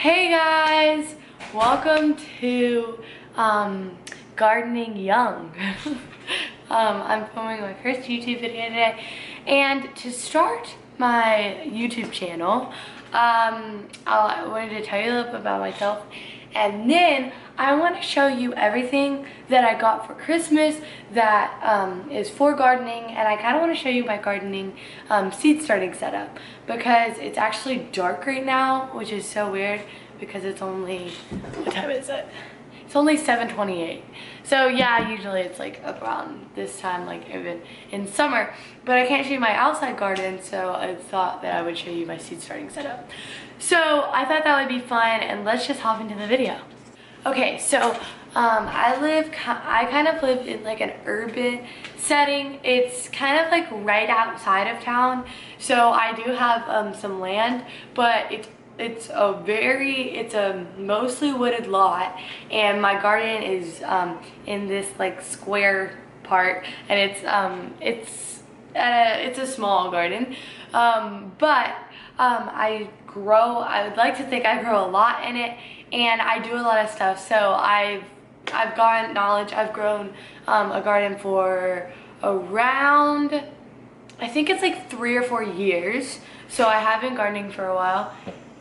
Hey guys, welcome to Gardening Young. I'm filming my first YouTube video today, and to start my YouTube channel, I wanted to tell you a little bit about myself, and then I want to show you everything that I got for Christmas that is for gardening, and I kind of want to show you my gardening seed starting setup because it's actually dark right now, which is so weird because it's only, what time is it? It's only 7:28. So yeah, usually it's like around this time, like even in summer, but I can't show you my outside garden, so I thought that I would show you my seed starting setup. So I thought that would be fun, and let's just hop into the video. Okay, so I kind of live in like an urban setting. It's kind of like right outside of town, so I do have some land, but it's a mostly wooded lot, and my garden is in this like square part, and it's a small garden, but I would like to think I grow a lot in it, and I do a lot of stuff. So I've gotten knowledge. I've grown a garden for around, I think it's like 3 or 4 years. So I have been gardening for a while,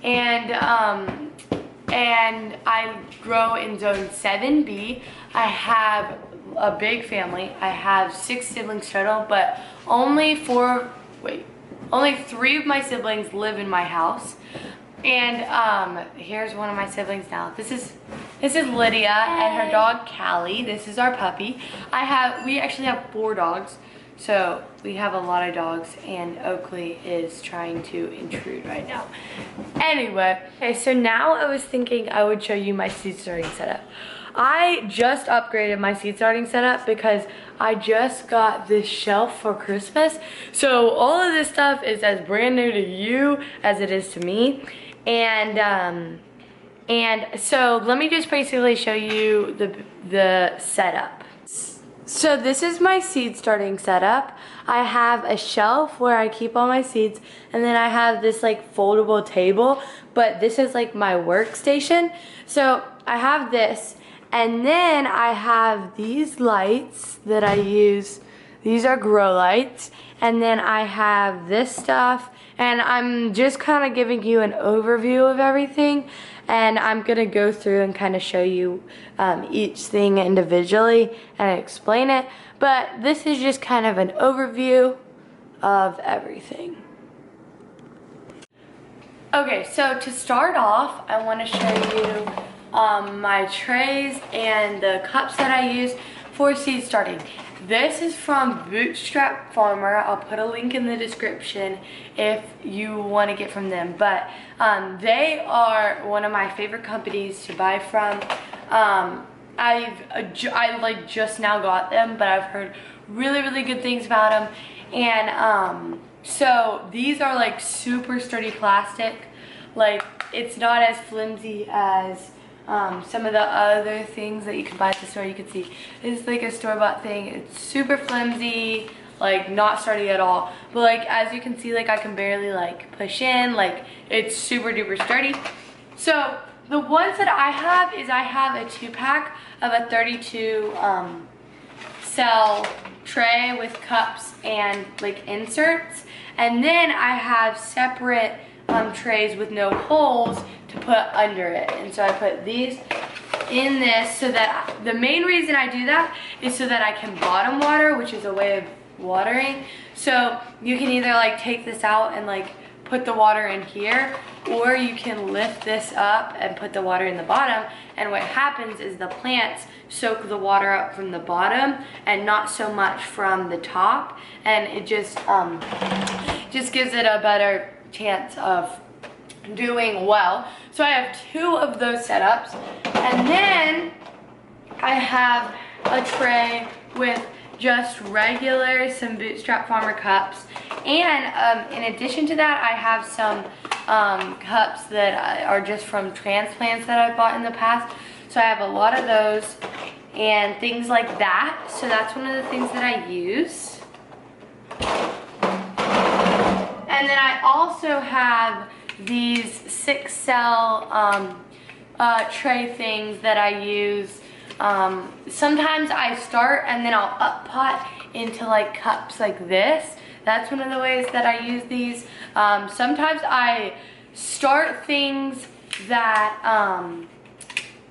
and I grow in zone 7B. I have a big family. I have 6 siblings total, but only 3 of my siblings live in my house. And here's one of my siblings now. This is Lydia and her dog Callie. This is our puppy. We actually have 4 dogs, so we have a lot of dogs, and Oakley is trying to intrude right now. Anyway, okay, so now I was thinking I would show you my seed starting setup. I just upgraded my seed starting setup because I just got this shelf for Christmas. So all of this stuff is as brand new to you as it is to me. And so let me just basically show you the setup. So this is my seed starting setup. I have a shelf where I keep all my seeds, and then I have this like foldable table, but this is like my workstation. So I have this, and then I have these lights that I use. These are grow lights, and then I have this stuff, and I'm just kind of giving you an overview of everything, and I'm gonna go through and kind of show you each thing individually and explain it, but this is just kind of an overview of everything. Okay, so to start off, I want to show you my trays and the cups that I use for seed starting. This is from Bootstrap Farmer. I'll put a link in the description if you want to get from them. But they are one of my favorite companies to buy from. I like just now got them, but I've heard really good things about them. And so these are like super sturdy plastic. Like, it's not as flimsy as some of the other things that you can buy at the store. You can see this is like a store-bought thing. It's super flimsy, like not sturdy at all, but like as you can see, like I can barely like push in. Like, it's super duper sturdy. So the ones that I have is I have a 2-pack of a 32 cell tray with cups and like inserts, and then I have separate trays with no holes to put under it. And so I put these in this, so that the main reason I do that is so that I can bottom water, which is a way of watering. So you can either like take this out and like put the water in here, or you can lift this up and put the water in the bottom, and what happens is the plants soak the water up from the bottom and not so much from the top, and it just gives it a better chance of doing well. So I have 2 of those setups, and then I have a tray with just some Bootstrap Farmer cups, and in addition to that, I have some cups that are just from transplants that I've bought in the past. So I have a lot of those and things like that. So that's one of the things that I use. And then I also have these 6-cell tray things that I use. Sometimes I start and then I'll up pot into like cups like this. That's one of the ways that I use these. Sometimes I start things that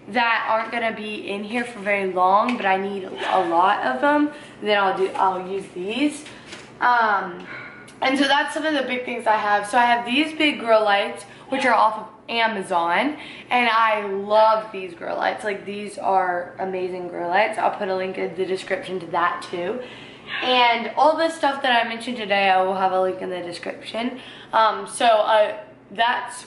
that aren't gonna be in here for very long, but I need a lot of them. Then I'll use these. And so that's some of the big things I have. So I have these big grow lights, which are off of Amazon, and I love these grow lights. Like, these are amazing grow lights. I'll put a link in the description to that too. And all the stuff that I mentioned today, I will have a link in the description. That's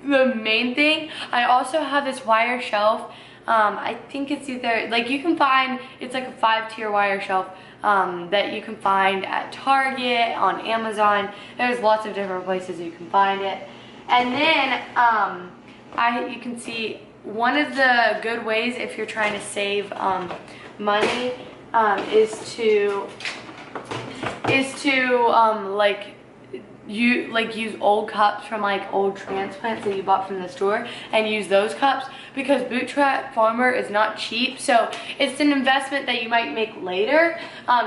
the main thing. I also have this wire shelf. I think it's either, like, you can find, it's like a 5-tier wire shelf that you can find at Target, on Amazon. There's lots of different places you can find it. And then you can see one of the good ways if you're trying to save money is to use old cups from like old transplants that you bought from the store and use those cups, because Bootstrap Farmer is not cheap, so it's an investment that you might make later.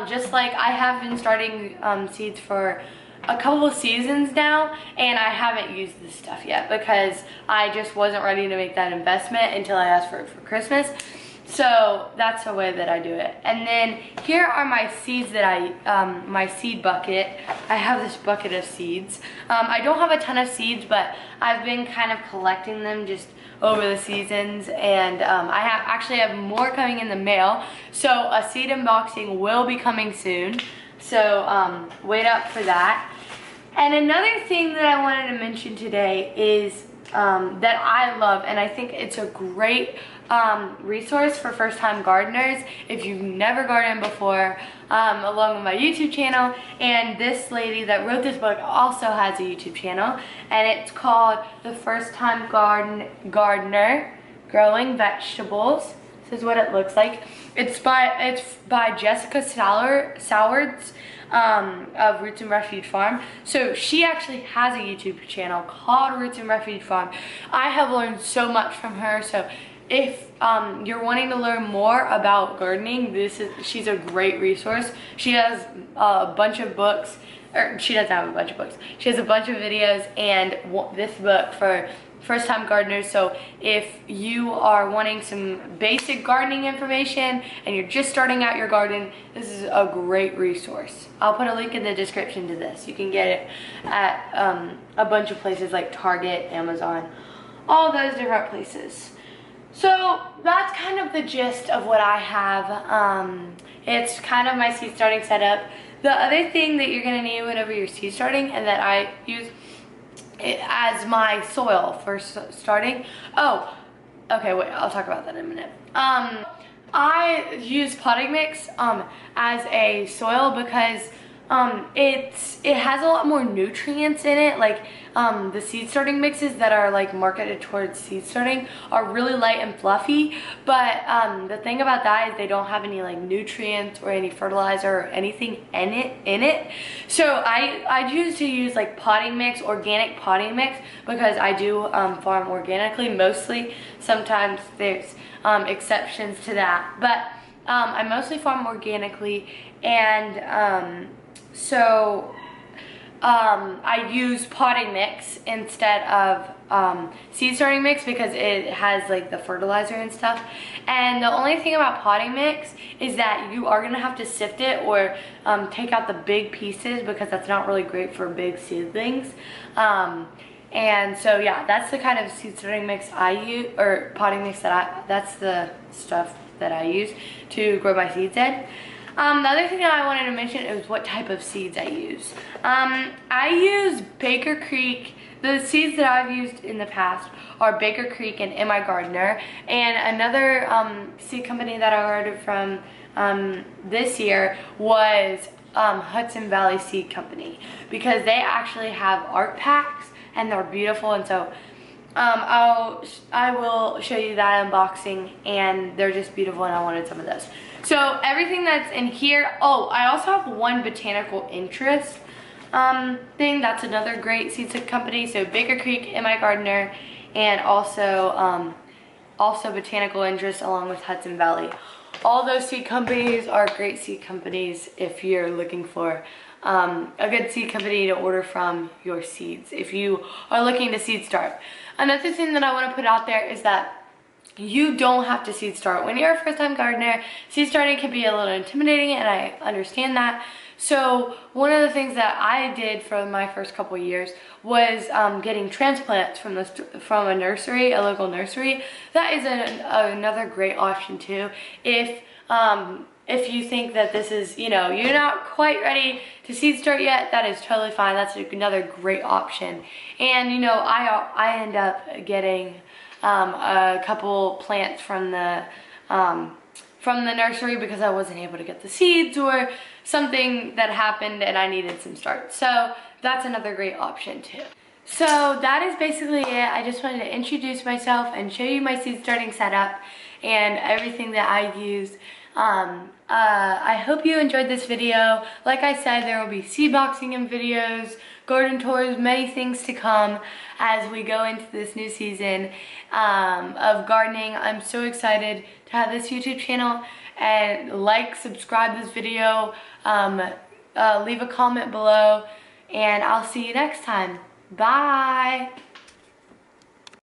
Just like I have been starting seeds for a couple of seasons now, and I haven't used this stuff yet because I just wasn't ready to make that investment until I asked for it for Christmas. So that's the way that I do it. And then here are my seeds that my seed bucket. I have this bucket of seeds. I don't have a ton of seeds, but I've been kind of collecting them just over the seasons, and I actually have more coming in the mail. So a seed unboxing will be coming soon. So wait up for that. And another thing that I wanted to mention today is that I love, and I think it's a great resource for first-time gardeners if you've never gardened before, along with my YouTube channel. And this lady that wrote this book also has a YouTube channel, and it's called The First Time Gardener Growing Vegetables. This is what it looks like. It's by Jessica Sowards of Roots and Refuge Farm. So she actually has a YouTube channel called Roots and Refuge Farm. I have learned so much from her. So if you're wanting to learn more about gardening, she's a great resource. She has a bunch of books, or she doesn't have a bunch of books. She has a bunch of videos and this book for first-time gardeners. So if you are wanting some basic gardening information and you're just starting out your garden, this is a great resource. I'll put a link in the description to this. You can get it at a bunch of places like Target, Amazon, all those different places. So that's kind of the gist of what I have. It's kind of my seed starting setup. The other thing that you're gonna need whenever you're seed starting, and that I use it as my soil for starting. Oh, okay, wait, I'll talk about that in a minute. I use potting mix as a soil because it has a lot more nutrients in it. Like the seed starting mixes that are like marketed towards seed starting are really light and fluffy, but the thing about that is they don't have any like nutrients or any fertilizer or anything in it. So I choose to use like potting mix, organic potting mix, because I do farm organically mostly. Sometimes there's exceptions to that, but I mostly farm organically, and so I use potting mix instead of seed starting mix because it has like the fertilizer and stuff. And the only thing about potting mix is that you are gonna have to sift it or take out the big pieces, because that's not really great for big seedlings. And so yeah, that's the kind of seed starting mix I use, or potting mix that's the stuff that I use to grow my seeds in. The other thing I wanted to mention is what type of seeds I use. I use Baker Creek. The seeds that I've used in the past are Baker Creek and Am I Gardener. And another seed company that I ordered from this year was Hudson Valley Seed Company, because they actually have art packs and they're beautiful. And so I will show you that unboxing, and they're just beautiful, and I wanted some of those. So everything that's in here, oh, I also have one botanical interest. thing. That's another great seed company. So Baker Creek, MI Gardener, and also Botanical Interest along with Hudson Valley. All those seed companies are great seed companies if you're looking for a good seed company to order from your seeds if you are looking to seed start. Another thing that I want to put out there is that you don't have to seed start. When you're a first-time gardener, seed starting can be a little intimidating, and I understand that. So one of the things that I did for my first couple years was getting transplants from a nursery, a local nursery. That is another great option too. If you think that this is, you know, you're not quite ready to seed start yet, that is totally fine. That's another great option. And you know, I end up getting a couple plants from the nursery because I wasn't able to get the seeds or something that happened and I needed some starts. So that's another great option too. So that is basically it. I just wanted to introduce myself and show you my seed starting setup and everything that I use. I hope you enjoyed this video. Like I said, there will be seed boxing and videos, garden tours, many things to come as we go into this new season of gardening. I'm so excited to have this YouTube channel, and subscribe this video, leave a comment below, and I'll see you next time. Bye!